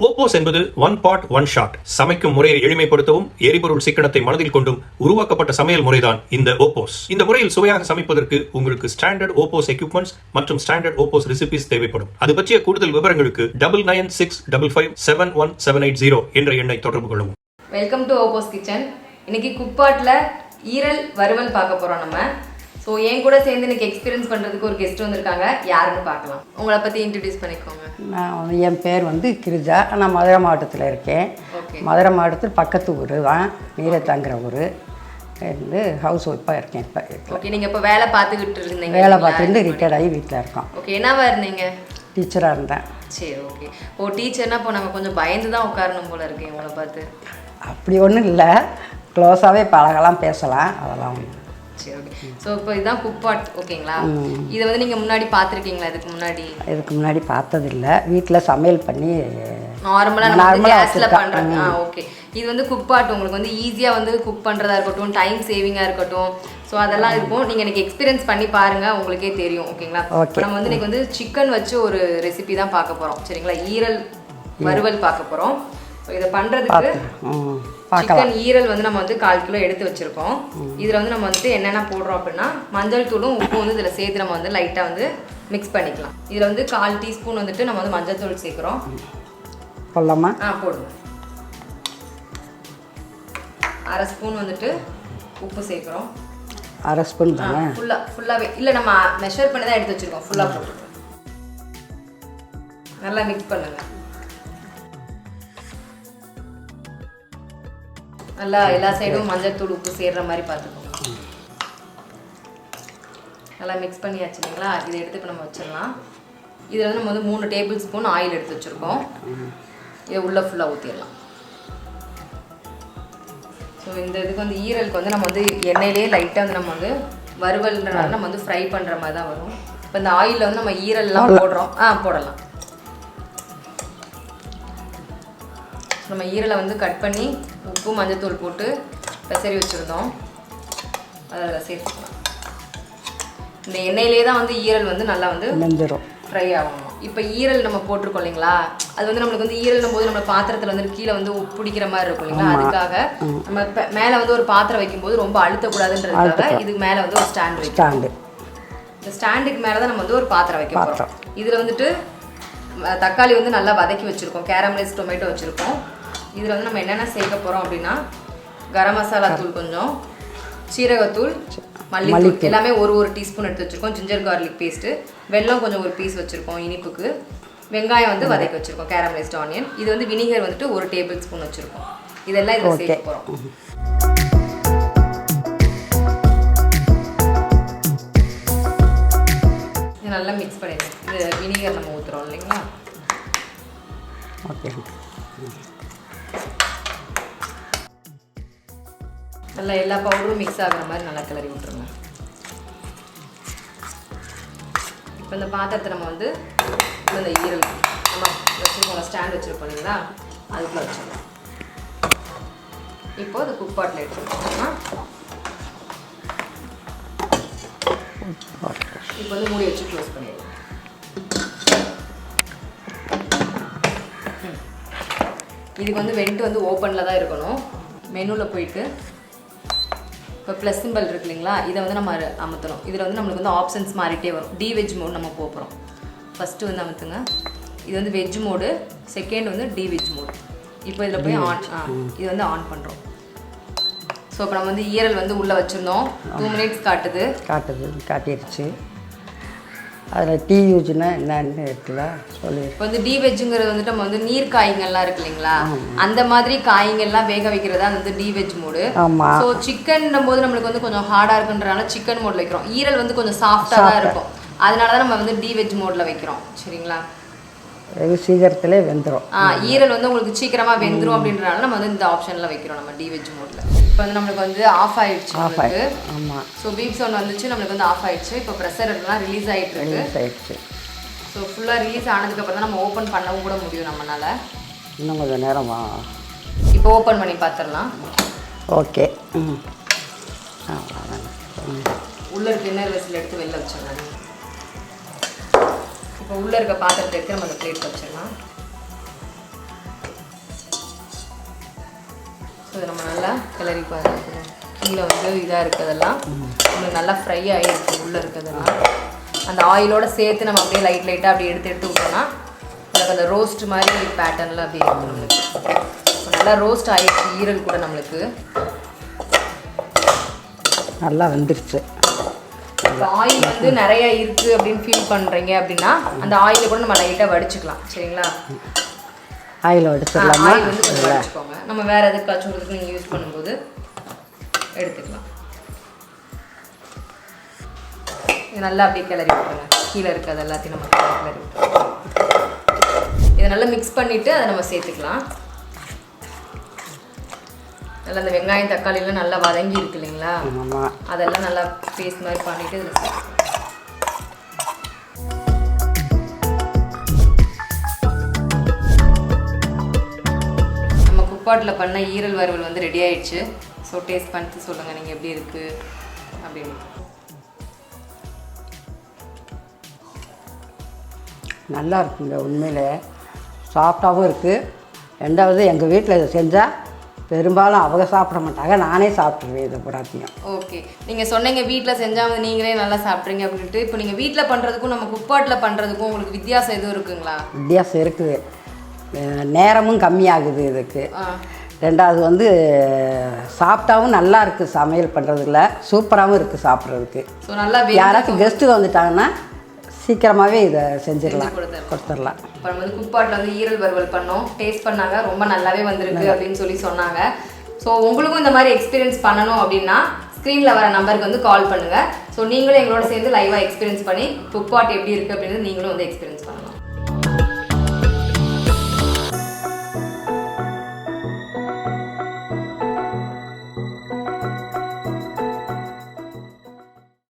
OPOS என்பது one pot one shot. சமைக்கும் முறையை எளிமைப்படுத்தவும் எரிபொருள் சிக்கனத்தை மனதில் கொண்டும் உருவாக்கப்பட்ட சமையல் முறைதான் இந்த OPOS. இந்த முறையில் சுவையாக சமைப்பதற்கு உங்களுக்கு ஸ்டாண்டர்ட் OPOS எக்யூப்மெண்ட்ஸ் மற்றும் ஸ்டாண்டர்ட் OPOS ரெசிபிஸ் தேவைப்படும். அது பற்றிய கூடுதல் விவரங்களுக்கு 9965557180 என்ற எண்ணை தொடர்பு கொள்ளவும். Welcome to OPOS kitchen. இன்னைக்கு குக்பாட்ல ஈரல் வறுவல் பார்க்க போறோம் நம்ம. ஸோ என் கூட சேர்ந்து எனக்கு எக்ஸ்பீரியன்ஸ் பண்ணுறதுக்கு ஒரு கெஸ்ட் வந்திருக்காங்க. யாருன்னு பார்க்கலாம். உங்களை பற்றி இன்ட்ரடியூஸ் பண்ணிக்கோங்க. என் பேர் கிரிஜா. நான் மதுரை மாவட்டத்தில் இருக்கேன். மதுரை மாவட்டத்தில் பக்கத்து ஊர் தான், நீரத்தாங்கிற ஊர். இருந்து ஹவுஸ் ஒய்ஃபாக இருக்கேன் இப்போ. ஓகே, நீங்கள் இப்போ வேலை பார்த்துக்கிட்டு இருந்தீங்க? வேலை பார்த்துட்டு ரிட்டையர்ட் ஆகி வீட்டில் இருக்கோம். ஓகே, என்னவா இருந்தீங்க? டீச்சராக இருந்தேன். சரி, ஓகே. ஓ, டீச்சர்னா இப்போ நம்ம கொஞ்சம் பயந்து தான் உட்காரணும் போல இருக்கேன் உங்களை பார்த்து. அப்படி ஒன்றும் இல்லை, க்ளோஸாகவே பழகலாம், பேசலாம், அதெல்லாம் ஒன்று. சரி, ஓகே. ஸோ இப்போ இதுதான் குக்பாட், ஓகேங்களா? இதை வந்து நீங்கள் முன்னாடி பார்த்துருக்கீங்களா? இதுக்கு முன்னாடி பார்த்ததில்லை. வீட்டில் சமையல் பண்ணி நார்மலாக கேஸில் பண்ணுறாங்க. ஓகே. இது வந்து குக்பாட் உங்களுக்கு வந்து ஈஸியாக வந்து குக் பண்ணுறதா இருக்கட்டும், டைம் சேவிங்காக இருக்கட்டும், ஸோ அதெல்லாம் இருக்கும். நீங்கள் எனக்கு எக்ஸ்பீரியன்ஸ் பண்ணி பாருங்கள், உங்களுக்கே தெரியும். ஓகேங்களா? நம்ம வந்து இன்னைக்கு வந்து சிக்கன் வச்சு ஒரு ரெசிபி தான் பார்க்க போகிறோம். சரிங்களா? ஈரல் வறுவல் பார்க்க போகிறோம். ஸோ இதை பண்ணுறதுக்கு சிக்கன் ஈரல் வந்து நம்ம வந்து 1/4 கிலோ எடுத்து வச்சுருக்கோம். இதில் வந்து நம்ம வந்துட்டு என்னென்ன போடுறோம் அப்படின்னா, மஞ்சள் தூளும் உப்பும் வந்து இதில் சேர்த்து நம்ம வந்து லைட்டாக வந்து மிக்ஸ் பண்ணிக்கலாம். இதில் வந்து 1/4 டீஸ்பூன் வந்துட்டு நம்ம வந்து மஞ்சள் தூள் சேர்க்குறோம். போடலாமா? போடுங்க. 1/2 ஸ்பூன் வந்துட்டு உப்பு சேர்க்குறோம். 1/2 ஸ்பூன் தானே? ஃபுல்லாகவே இல்லை, நம்ம மெஷர் பண்ணி தான் எடுத்து வச்சுருக்கோம். ஃபுல்லாக போட்டு நல்லா மிக்ஸ் பண்ணுங்கள். நல்லா எல்லா சைடும் மஞ்சள் தூள் உப்பு சேர்ற மாதிரி பார்த்துக்கோங்க. நல்லா மிக்ஸ் பண்ணியாச்சு இல்லைங்களா? இதை எடுத்து இப்போ நம்ம வச்சிடலாம். இதில் வந்து நம்ம வந்து 3 டேபிள் ஸ்பூன் ஆயில் எடுத்து வச்சுருக்கோம். இதை உள்ளே ஃபுல்லாக ஊற்றிடலாம். ஸோ இந்த இதுக்கு வந்து ஈரலுக்கு வந்து நம்ம வந்து எண்ணெயிலே லைட்டாக வந்து நம்ம வந்து வறுவல்ன்றனால நம்ம வந்து ஃப்ரை பண்ணுற மாதிரி தான் வரும். இப்போ இந்த ஆயிலில் வந்து நம்ம ஈரல்லாம் போடுறோம். போடலாம். நம்ம ஈரலை வந்து கட் பண்ணி உப்பு மஞ்சத்தூள் போட்டு பெசரி வச்சுருந்தோம். அதில் சேர்த்துக்கலாம். இந்த எண்ணெயிலே தான் வந்து ஈரல் வந்து நல்லா வந்து ஃப்ரை ஆகணும். இப்போ ஈரல் நம்ம போட்டிருக்கோம் இல்லைங்களா? அது வந்து நம்மளுக்கு வந்து ஈரல்னும் போது நம்ம பாத்திரத்தில் வந்து கீழே வந்து பிடிக்கிற மாதிரி இருக்கும் இல்லைங்களா? அதுக்காக நம்ம மேலே வந்து ஒரு பாத்திரம் வைக்கும்போது ரொம்ப அழுத்தக்கூடாதுன்றதுக்காக இதுக்கு மேலே வந்து ஒரு ஸ்டாண்ட் வைக்கும். இந்த ஸ்டாண்டுக்கு மேலே தான் நம்ம வந்து ஒரு பாத்திரம் வைக்க போகிறோம். இதில் வந்துட்டு தக்காளி வந்து நல்லா வதக்கி வச்சுருக்கோம். கேரமலைஸ் டொமேட்டோ வச்சுருக்கோம். இதில் வந்து நம்ம என்னென்ன சேர்க்க போகிறோம் அப்படின்னா, கரம் மசாலா தூள் கொஞ்சம், சீரகத்தூள், மல்லித்தூள் எல்லாமே ஒரு டீஸ்பூன் எடுத்து வச்சுருக்கோம். ஜிஞ்சர் கார்லிக் பேஸ்ட்டு, வெல்லம் கொஞ்சம் ஒரு பீஸ் வச்சுருக்கோம் இனிப்புக்கு, வெங்காயம் வந்து வதக்கி வச்சுருக்கோம், கேரமலைஸ்ட் ஆனியன். இது வந்து வினிகர் வந்துட்டு 1 டேபிள் ஸ்பூன் வச்சுருக்கோம். இதெல்லாம் இதில் சேர்க்க போகிறோம். நல்லா மிக்ஸ் பண்ணிடுவோம். இது வினிகர் நம்ம ஊற்றுறோம் இல்லைங்களா? ஓகே. நல்லா எல்லா பவுடரும் மிக்ஸ் ஆகிற மாதிரி நல்லா கிளறி விட்டுருங்க. இப்போ இந்த பாத்திரத்தை நம்ம வந்து இந்த ஈரல் நம்ம வச்சுருக்கோம், ஸ்டாண்ட் வச்சுருக்கோம் இல்லைங்களா? அதுக்குள்ளே வச்சுருக்கோம். இப்போ அது குக்பாட்டில் எடுத்துருக்கோம்னா இப்போ வந்து மூடி வச்சு க்ளோஸ் பண்ணிடுவோம். இதுக்கு வந்து வெண்ட் வந்து ஓப்பனில் தான் இருக்கணும். மெனுவில் போயிட்டு இப்போ ப்ளஸ் சிம்பிள் இருக்கு இல்லைங்களா? இதை வந்து நம்ம அமுத்தணும். இதில் வந்து நம்மளுக்கு வந்து ஆப்ஷன்ஸ் மாறிட்டே வரும். வெஜ் மோட் நம்ம போகிறோம். ஃபஸ்ட்டு வந்து அமுத்துங்க. இது வந்து வெஜ் மோடு, செகண்ட் வந்து வெஜ் மோடு. இப்போ இதில் போய் இது வந்து ஆன் பண்ணுறோம். ஸோ இப்போ நம்ம வந்து ஈரல் வந்து உள்ளே வச்சுருந்தோம். 2 மினிட்ஸ் காட்டிடுச்சு. அதில் டீ யூஸ்னா என்னன்னு இருக்குல்ல சொல்லி. இப்போ வந்து வெஜ்ஜுங்கிறது வந்துட்டு நம்ம வந்து நீர் காய்கள்லாம் இருக்கு இல்லைங்களா? அந்த மாதிரி காய்கள்லாம் வேக வைக்கிறதா வந்து வெஜ் மோடு. ஸோ சிக்கன் போது நம்மளுக்கு வந்து கொஞ்சம் ஹார்டாக இருக்குன்றனால சிக்கன் மோடில் வைக்கிறோம். ஈரல் வந்து கொஞ்சம் சாஃப்டாக தான் இருக்கும். அதனால தான் நம்ம வந்து வெஜ் மோடில் வைக்கிறோம். சரிங்களா? வெகு சீக்கிரத்திலே வெந்துடும். ஈரல் வந்து உங்களுக்கு சீக்கிரமாக வெந்துடும் அப்படின்றனால நம்ம வந்து இந்த ஆப்ஷனில் வைக்கிறோம் நம்ம வெஜ் மோடில். இப்போ வந்து நம்மளுக்கு வந்து ஆஃப் ஆயிடுச்சு. ஆமாம். ஸோ பீப் சவுண்ட் வந்துச்சு, நம்மளுக்கு வந்து ஆஃப் ஆயிடுச்சு. இப்போ ப்ரெஷர் எல்லாம் ரிலீஸ் ஆகிடுச்சு. ஸோ ஃபுல்லாக ரிலீஸ் ஆனதுக்கப்புறம் தான் நம்ம ஓப்பன் பண்ணவும் கூட முடியும் நம்மளால். இன்னும் கொஞ்சம் நேரமா? இப்போ ஓப்பன் பண்ணி பார்த்துடலாம். ஓகே. உள்ளே இருக்க இன்னர் வெசில் எடுத்து வெளில வச்சிடலாம். இப்போ உள்ளே இருக்க பாத்திரத்தை எடுத்து நம்ம அந்த பிளேட் வச்சிடலாம். இது நம்ம நல்லா கிளறி பார்த்துக்கணும். கீழே வந்து இதாக இருக்கிறதெல்லாம் உங்களுக்கு நல்லா ஃப்ரை ஆகிருக்கு. உள்ளே இருக்கிறதெல்லாம் அந்த ஆயிலோடு சேர்த்து நம்ம அப்படியே லைட்டாக அப்படியே எடுத்து விட்டோம்னா எனக்கு அந்த ரோஸ்ட் மாதிரி பேட்டர்னில் அப்படியே இருக்கும். நம்மளுக்கு நல்லா ரோஸ்ட் ஆகிடுச்சு ஈரல் கூட நம்மளுக்கு நல்லா வெந்துருச்சு. இப்போ ஆயில் வந்து நிறைய இருக்குது அப்படின்னு ஃபீல் பண்ணுறீங்க அப்படின்னா அந்த ஆயிலை கூட நம்ம லைட்டாக வடிச்சுக்கலாம். சரிங்களா? ஆயில் வடிச்சிடலாமா? ஆயில் வந்து கொஞ்சம் வடிச்சுக்கோங்க. நம்ம வேறு எதுக்காச்சும் இதுக்கு நீங்கள் யூஸ் பண்ணும்போது எடுத்துக்கலாம். இது நல்லா அப்படியே கிளறி விட்டுருங்க. கீழே இருக்கிறது எல்லாத்தையும் நம்ம கிளறி விட்டுருவோம். இதை நல்லா மிக்ஸ் பண்ணிவிட்டு அதை நம்ம சேர்த்துக்கலாம். நல்லா அந்த வெங்காயம் தக்காளிலாம் நல்லா வதங்கி இருக்கு இல்லைங்களா? அதெல்லாம் நல்லா பேஸ்ட் மாதிரி பண்ணிவிட்டு இதில் சேர்த்துக்கலாம். நம்ம குப்பாட்டில் பண்ண ஈரல் வறுவல் வந்து ரெடி ஆயிடுச்சு. ஸோ டேஸ்ட் பண்ணிட்டு சொல்லுங்கள் நீங்கள் எப்படி இருக்குது அப்படின்னு. நல்லா இருக்குங்க, உண்மையிலே சாஃப்டாகவும் இருக்குது. ரெண்டாவது எங்கள் வீட்டில் இதை செஞ்சால் பெரும்பாலும் அவங்க சாப்பிட மாட்டாங்க, நானே சாப்பிட்ருவேன் இதை புறாத்தையும். ஓகே, நீங்கள் சொன்னீங்க வீட்டில் செஞ்சால் வந்து நீங்களே நல்லா சாப்பிட்றீங்க அப்படின்ட்டு. இப்போ நீங்கள் வீட்டில் பண்ணுறதுக்கும் நம்ம குப்பாட்டில் பண்ணுறதுக்கும் உங்களுக்கு வித்தியாசம் எதுவும் இருக்குங்களா? வித்தியாசம் இருக்குது. நேரமும் கம்மியாகுது இதுக்கு. ரெண்டாவது வந்து சாப்பிட்டாவும் நல்லா இருக்குது. சமையல் பண்ணுறதுல சூப்பராகவும் இருக்குது சாப்பிட்றதுக்கு. ஸோ நல்லா யாராச்சும் கெஸ்ட்டு வந்துட்டாங்கன்னா சீக்கிரமாகவே இதை செஞ்சிடலாம், கொடுத்துடலாம். இப்போ நம்ம வந்து குப்பாட்டில் வந்து ஈரல் வறுவல் பண்ணோம். டேஸ்ட் பண்ணாங்க, ரொம்ப நல்லாவே வந்திருக்கு அப்படின்னு சொல்லி சொன்னாங்க. ஸோ உங்களுக்கும் இந்த மாதிரி எக்ஸ்பீரியன்ஸ் பண்ணணும் அப்படின்னா ஸ்க்ரீனில் வர நம்பருக்கு வந்து கால் பண்ணுங்கள். ஸோ நீங்களும் எங்களோட சேர்ந்து லைவாக எக்ஸ்பீரியன்ஸ் பண்ணி குப்பாட் எப்படி இருக்குது அப்படின்றது நீங்களும் வந்து எக்ஸ்பீரியன்ஸ் பண்ணலாம்.